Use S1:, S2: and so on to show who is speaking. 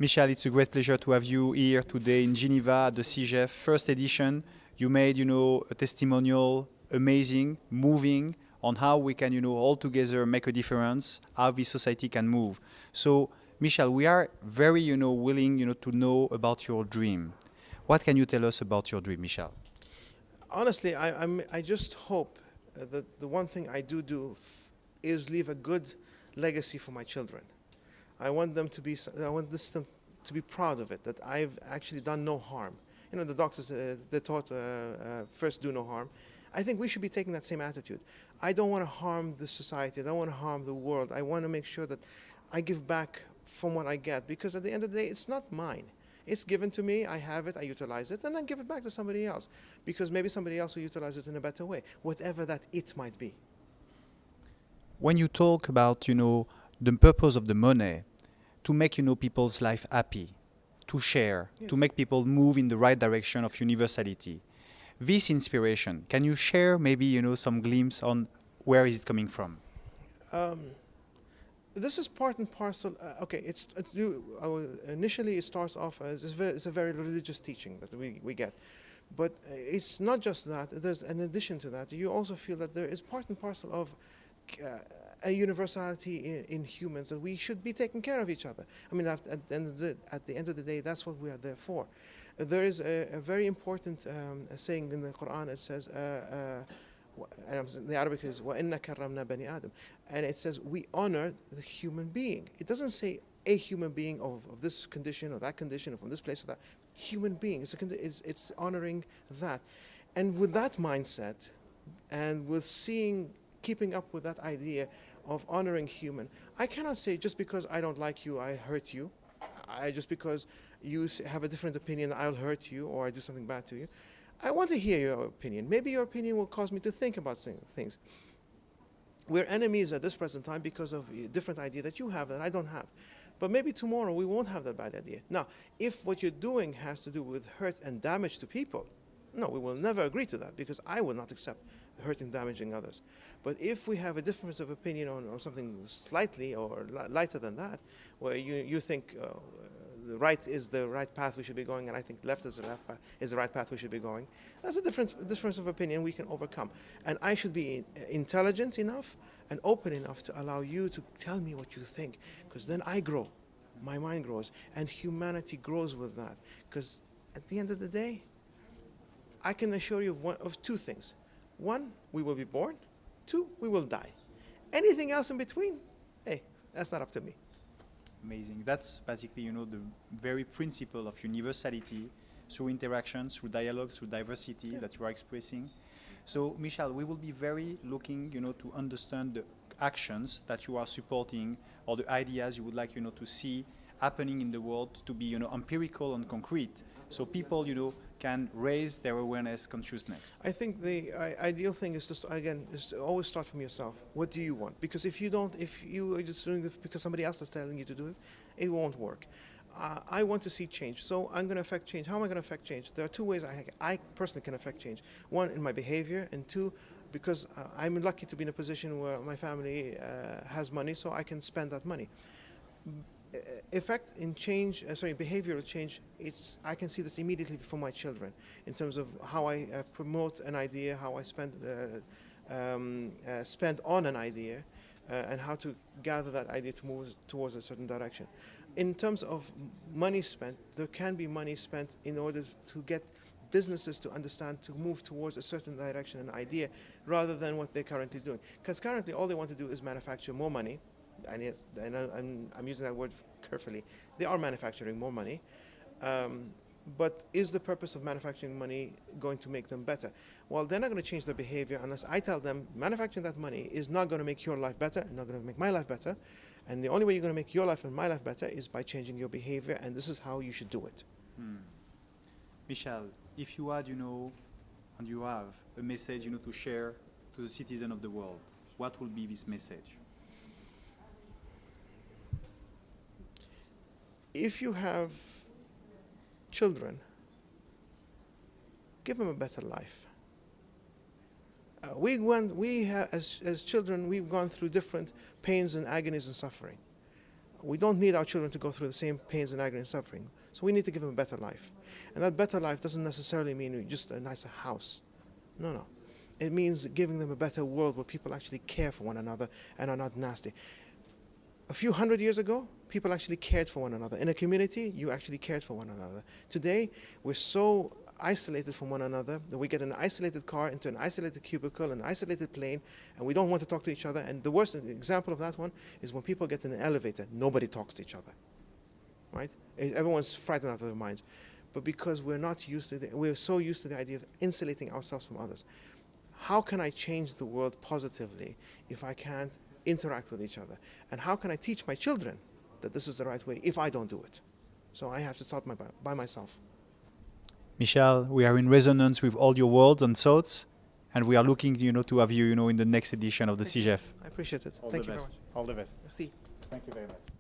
S1: Mishal, it's a great pleasure to have you here today in Geneva at the SIGEF first edition. You made, a testimonial, amazing, moving, on how we can, all together make a difference, how this society can move. So, Mishal, we are very, willing, to know about your dream. What can you tell us about your dream, Mishal?
S2: Honestly, I just hope that the one thing I do is leave a good legacy for my children. I want them to be. I want them to be proud of it. That I've actually done no harm. You know, the doctors they taught first do no harm. I think we should be taking that same attitude. I don't want to harm the society. I don't want to harm the world. I want to make sure that I give back from what I get, because at the end of the day, it's not mine. It's given to me, I have it, I utilize it, and then give it back to somebody else, because maybe somebody else will utilize it in a better way, whatever that it might be.
S1: When you talk about, the purpose of the money, to make, people's life happy, to share,
S2: Yes.
S1: to make people move in the right direction of universality. This inspiration, can you share maybe, some glimpse on where is it coming from?
S2: This is part and parcel. Okay, initially it starts off as it's a very religious teaching that we get. But it's not just that. There's an addition to that. You also feel that there is part and parcel of a universality in humans, that we should be taking care of each other. I mean, at the end of the day, that's what we are there for. There is a very important saying in the Quran. It says, the Arabic is وَإِنَّا كَرَّمْنَا بَنِي آدَمَ, and it says we honor the human being. It doesn't say a human being of this condition or that condition or from this place or that. Human being, it's honoring that. And with that mindset, and with keeping up with that idea of honoring human, I cannot say just because I don't like you, I hurt you. Just because you have a different opinion, I'll hurt you or I do something bad to you. I want to hear your opinion. Maybe your opinion will cause me to think about things. We're enemies at this present time because of a different idea that you have that I don't have. But maybe tomorrow we won't have that bad idea. Now, if what you're doing has to do with hurt and damage to people, no, we will never agree to that, because I will not accept hurting and damaging others. But if we have a difference of opinion on something slightly or lighter than that, where you think the right is the right path we should be going, and I think left is the right path we should be going, that's a difference of opinion we can overcome. And I should be intelligent enough and open enough to allow you to tell me what you think, because then I grow, my mind grows, and humanity grows with that. Because at the end of the day, I can assure you of two things. One, we will be born. Two, we will die. Anything else in between, hey, that's not up to me.
S1: Amazing. That's basically, the very principle of universality through interaction, through dialogue, through diversity that you are expressing. So, Mishal, we will be very looking, to understand the actions that you are supporting, or the ideas you would like, to see happening in the world, to be, empirical and concrete, so people, can raise their awareness, consciousness.
S2: I think the ideal thing is to always start from yourself. What do you want? Because if you are just doing this because somebody else is telling you to do it, it won't work. I want to see change, so I'm going to affect change. How am I going to affect change? There are two ways I personally can affect change. One, in my behavior, and two, because I'm lucky to be in a position where my family has money, so I can spend that money. Effect in change, behavioral change, I can see this immediately for my children in terms of how I promote an idea, how I spend on an idea, and how to gather that idea to move towards a certain direction. In terms of money spent, there can be money spent in order to get businesses to understand, to move towards a certain direction and idea, rather than what they're currently doing. Because currently all they want to do is manufacture more money. And I'm using that word carefully. They are manufacturing more money, but is the purpose of manufacturing money going to make them better? Well, they're not going to change their behavior unless I tell them manufacturing that money is not going to make your life better, not going to make my life better, and the only way you're going to make your life and my life better is by changing your behavior, and this is how you should do it.
S1: Mishal, if you had, and you have a message, to share to the citizen of the world, what will be this message?
S2: If you have children, give them a better life. As children, we've gone through different pains and agonies and suffering. We don't need our children to go through the same pains and agony and suffering. So we need to give them a better life. And that better life doesn't necessarily mean just a nicer house. No, no. It means giving them a better world where people actually care for one another and are not nasty. A few hundred years ago, people actually cared for one another. In a community, you actually cared for one another. Today, we're so isolated from one another that we get an isolated car into an isolated cubicle, an isolated plane, and we don't want to talk to each other. And the worst example of that one is when people get in an elevator, nobody talks to each other, right? Everyone's frightened out of their minds. But because we're not used to we're so used to the idea of insulating ourselves from others. How can I change the world positively if I can't interact with each other? And how can I teach my children that this is the right way if I don't do it? So I have to start by myself.
S1: Mishal, we are in resonance with all your words and thoughts, and we are looking, to have you, in the next edition of the SIGEF.
S2: I appreciate it.
S1: All
S2: Thank
S1: the
S2: you
S1: best.
S2: very much.
S1: All the best.
S2: Merci.
S1: Thank you very much.